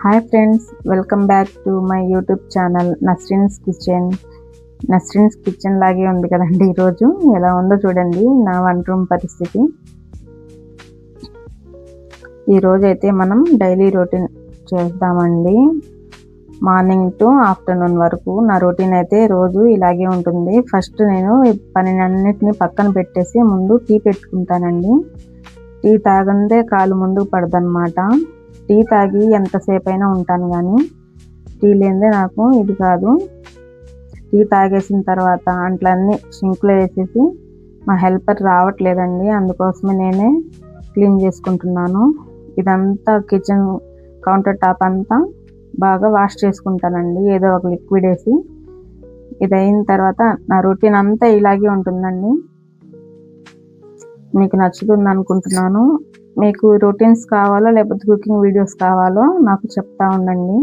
Hi friends, welcome back to my YouTube channel Nasreen's kitchen. Nasreen's kitchen లాగే ఉంది కదండి. ఈరోజు ఎలా ఉందో చూడండి నా వంట రూమ్ పరిస్థితి. ఈరోజు అయితే మనం డైలీ రొటీన్ చేద్దామండి. మార్నింగ్ టు ఆఫ్టర్నూన్ వరకు నా రొటీన్ అయితే రోజు ఇలాగే ఉంటుంది. ఫస్ట్ నేను పనినన్నిటిని పక్కన పెట్టేసి ముందు టీ పెట్టుకుంటానండి. టీ తాగందే కాలు ముందుకు పడదన్నమాట. టీ తాగి ఎంతసేపు అయినా ఉంటాను, కానీ టీ లేనిదే నాకు ఇది కాదు. టీ తాగేసిన తర్వాత అంట్లన్నీ సింక్లో వేసేసి, మా హెల్పర్ రావట్లేదండి, అందుకోసమే నేనే క్లీన్ చేసుకుంటున్నాను. ఇదంతా కిచెన్ కౌంటర్ టాప్ అంతా బాగా వాష్ చేసుకుంటానండి, ఏదో ఒక లిక్విడ్ వేసి. ఇది అయిన తర్వాత నా రొటీన్ అంతా ఇలాగే ఉంటుందండి. మీకు నచ్చుతుంది అనుకుంటున్నాను. మీకు రొటీన్స్ కావాలో లేకపోతే కుకింగ్ వీడియోస్ కావాలో నాకు చెప్తా ఉండండి.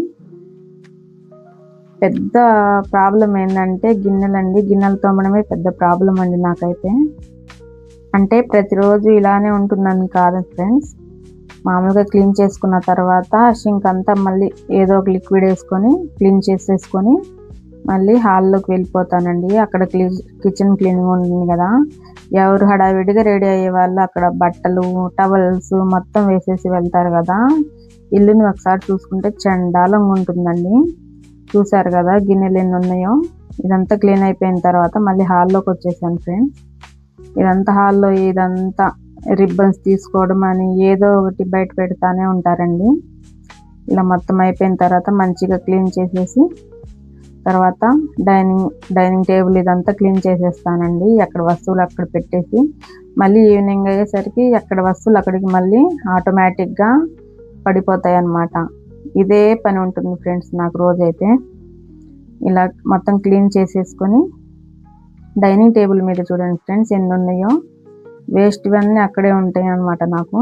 పెద్ద ప్రాబ్లం ఏంటంటే గిన్నెలు తోమడమే పెద్ద ప్రాబ్లం అండి నాకైతే. అంటే ప్రతిరోజు ఇలానే ఉంటుందని కాదు ఫ్రెండ్స్. మామూలుగా క్లీన్ చేసుకున్న తర్వాత షింక్ అంతా మళ్ళీ ఏదో ఒక లిక్విడ్ వేసుకొని క్లీన్ చేసేసుకొని మళ్ళీ హాల్లోకి వెళ్ళిపోతానండి. అక్కడ కిచెన్ క్లీనింగ్ ఉంటుంది కదా, ఎవరు హడావిడిగా రెడీ అయ్యే వాళ్ళు అక్కడ బట్టలు టవల్స్ మొత్తం వేసేసి వెళ్తారు కదా. ఇల్లుని ఒకసారి చూసుకుంటే చండాలంగా ఉంటుందండి. చూసారు కదా గిన్నెలు ఎన్ని ఉన్నాయో. ఇదంతా క్లీన్ అయిపోయిన తర్వాత మళ్ళీ హాల్లోకి వచ్చేసాను ఫ్రెండ్స్. ఇదంతా రిబ్బన్స్ తీసుకోవడం అని ఏదో ఒకటి బయట పెడతానే ఉంటారండి. ఇలా మొత్తం అయిపోయిన తర్వాత మంచిగా క్లీన్ చేసేసి తర్వాత డైనింగ్ టేబుల్ ఇదంతా క్లీన్ చేసేస్తానండి. ఎక్కడ వస్తువులు అక్కడ పెట్టేసి మళ్ళీ ఈవినింగ్ అయ్యేసరికి ఎక్కడ వస్తువులు అక్కడికి మళ్ళీ ఆటోమేటిక్గా పడిపోతాయి అన్నమాట. ఇదే పని ఉంటుంది ఫ్రెండ్స్ నాకు రోజైతే. ఇలా మొత్తం క్లీన్ చేసేసుకొని డైనింగ్ టేబుల్ మీద చూడండి ఫ్రెండ్స్ ఎన్ని ఉన్నాయో. వేస్ట్ ఇవన్నీ అక్కడే ఉంటాయి అన్నమాట నాకు.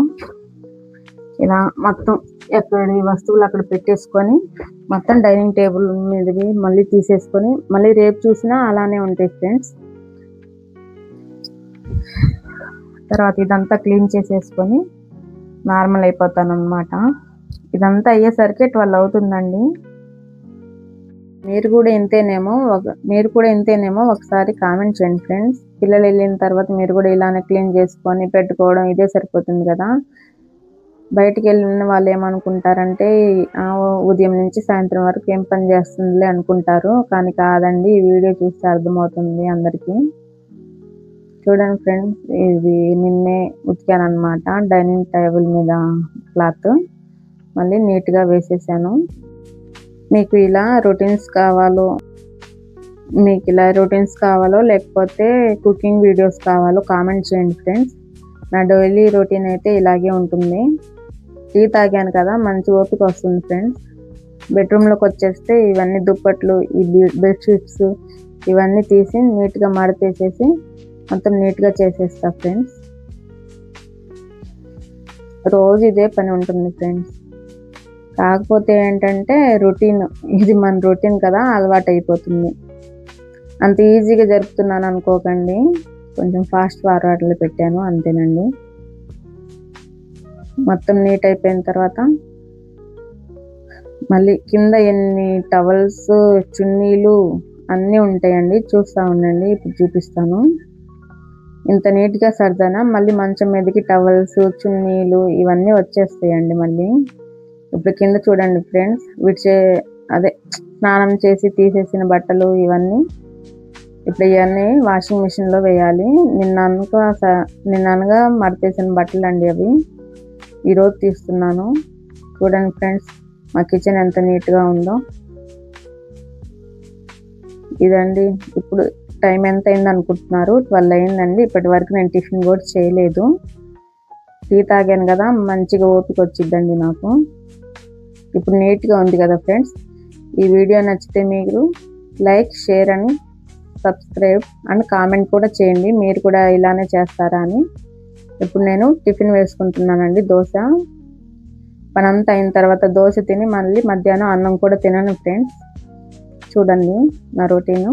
ఇలా మొత్తం ఎక్కడి వస్తువులు అక్కడ పెట్టేసుకొని మొత్తం డైనింగ్ టేబుల్ మీదవి మళ్ళీ తీసేసుకొని మళ్ళీ రేపు చూసినా అలానే ఉంటాయి ఫ్రెండ్స్. తర్వాత ఇదంతా క్లీన్ చేసేసుకొని నార్మల్ అయిపోతాను అన్నమాట. ఇదంతా అయ్యేసరికి 12 అవుతుందండి. మీరు కూడా ఇంతేనేమో ఒకసారి కామెంట్ చేయండి ఫ్రెండ్స్. పిల్లలు వెళ్ళిన తర్వాత మీరు కూడా ఇలానే క్లీన్ చేసుకొని పెట్టుకోవడం ఇదే సరిపోతుంది కదా. బయటికి వెళ్ళిన వాళ్ళు ఏమనుకుంటారంటే ఉదయం నుంచి సాయంత్రం వరకు ఏం పని చేస్తుందిలే అనుకుంటారు, కానీ కాదండి. ఈ వీడియో చూస్తే అర్థమవుతుంది అందరికీ. చూడండి ఫ్రెండ్స్, ఇది నిన్నే ఉతికాను అనమాట. డైనింగ్ టేబుల్ మీద క్లాత్ మళ్ళీ నీట్గా వేసేసాను. మీకు ఇలా రొటీన్స్ కావాలో లేకపోతే కుకింగ్ వీడియోస్ కావాలో కామెంట్ చేయండి ఫ్రెండ్స్. నా డైలీ రొటీన్ అయితే ఇలాగే ఉంటుంది. టీ తాగాను కదా, మంచి ఓపిక వస్తుంది ఫ్రెండ్స్. బెడ్రూమ్లోకి వచ్చేస్తే ఇవన్నీ దుప్పట్లు, ఈ బెడ్షీట్స్ ఇవన్నీ తీసి నీట్గా మడతేసేసి మొత్తం నీట్గా చేసేస్తా ఫ్రెండ్స్. రోజు ఇదే పని ఉంటుంది ఫ్రెండ్స్. కాకపోతే ఏంటంటే ఇది మన రొటీన్ కదా, అలవాటు అయిపోతుంది. అంత ఈజీగా జరుపుతున్నాను అనుకోకండి, కొంచెం ఫాస్ట్ ఫార్వర్డ్లో పెట్టాను అంతేనండి. మొత్తం నీట్ అయిపోయిన తర్వాత మళ్ళీ కింద ఎన్ని టవల్స్ చున్నీలు అన్నీ ఉంటాయండి, చూస్తూ ఉండండి. ఇప్పుడు చూపిస్తాను. ఇంత నీట్గా సర్దానా మళ్ళీ మంచం మీదకి టవల్స్ చున్నీలు ఇవన్నీ వచ్చేస్తాయండి. మళ్ళీ ఇప్పుడు కింద చూడండి ఫ్రెండ్స్, స్నానం చేసి తీసేసిన బట్టలు ఇవన్నీ ఇప్పుడు ఇవన్నీ వాషింగ్ మిషన్లో వేయాలి. నిన్ననగా మడతేసిన బట్టలు అండి అవి. ఈరోజు తీస్తున్నాను. చూడండి ఫ్రెండ్స్, మా కిచెన్ ఎంత నీట్గా ఉందో. ఇదండి. ఇప్పుడు టైం ఎంత అయింది అనుకుంటున్నారు? 12 అయిందండి. ఇప్పటి వరకు నేను టిఫిన్ కూడా చేయలేదు. టీ తాగాను కదా, మంచిగా ఓపిక వచ్చిద్దండి నాకు. ఇప్పుడు నీట్గా ఉంది కదా ఫ్రెండ్స్. ఈ వీడియో నచ్చితే మీరు like, share and subscribe and comment కూడా చేయండి. మీరు కూడా ఇలానే చేస్తారా అని. ఇప్పుడు నేను టిఫిన్ వేసుకుంటున్నానండి, దోశ. పనంతా అయిన తర్వాత దోశ తిని మళ్ళీ మధ్యాహ్నం అన్నం కూడా తినను ఫ్రెండ్స్. చూడండి నా రొటీను.